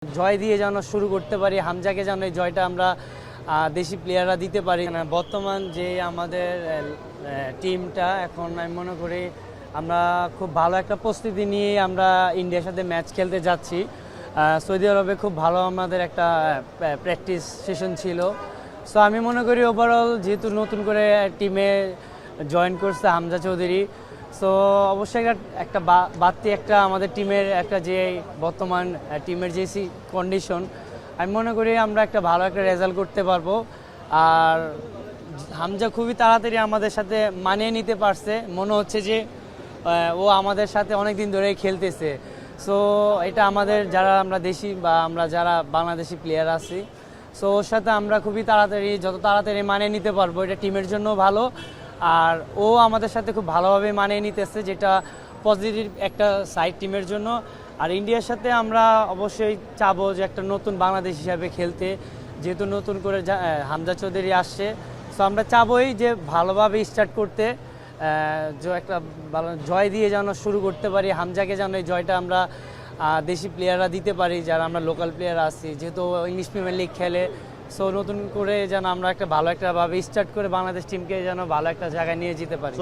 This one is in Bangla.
জয় দিয়ে যেন শুরু করতে পারি, হামজাকে যেন এই জয়টা আমরা দেশি প্লেয়াররা দিতে পারি। বর্তমান যে আমাদের টিমটা এখন আমি মনে করি আমরা খুব ভালো একটা প্রস্তুতি নিয়ে আমরা ইন্ডিয়ার সাথে ম্যাচ খেলতে যাচ্ছি। সৌদি আরবে খুব ভালো আমাদের একটা প্র্যাকটিস সেশন ছিল। সো আমি মনে করি ওভারঅল যেহেতু নতুন করে টিমে জয়েন করছে হামজা চৌধুরী, সো অবশ্যই একটা বাড়তি একটা আমাদের টিমের একটা যে বর্তমান টিমের যে কন্ডিশন, আমি মনে করি আমরা একটা ভালো একটা রেজাল্ট করতে পারবো। আর হামজা খুবই তাড়াতাড়ি আমাদের সাথে মানিয়ে নিতে পারছে, মনে হচ্ছে যে ও আমাদের সাথে অনেক দিন ধরেই খেলতেছে। সো এটা আমাদের যারা আমরা দেশি বা আমরা যারা বাংলাদেশি প্লেয়ার আছি, সো ওর সাথে আমরা খুবই তাড়াতাড়ি যত তাড়াতাড়ি মানিয়ে নিতে পারবো এটা টিমের জন্য ভালো। আর ও আমাদের সাথে খুব ভালোভাবে মানিয়ে নিতেছে, যেটা পজিটিভ একটা সাইড টিমের জন্য। আর ইন্ডিয়ার সাথে আমরা অবশ্যই চাবো যে একটা নতুন বাংলাদেশ হিসাবে খেলতে, যেহেতু নতুন করে হামজা চৌধুরী আসছে। সো আমরা চাবোই যে ভালোভাবে স্টার্ট করতে, একটা ভালো জয় দিয়ে যেন শুরু করতে পারি, হামজাকে যেন এই জয়টা আমরা দেশি প্লেয়াররা দিতে পারি যারা আমরা লোকাল প্লেয়ার আছি, যেহেতু ইংলিশ প্রিমিয়ার লিগ খেলে। সো নতুন করে যেন আমরা একটা ভালো একটা ভাবে স্টার্ট করে বাংলাদেশ টিমকে যেন ভালো একটা জায়গায় নিয়ে যেতে পারি।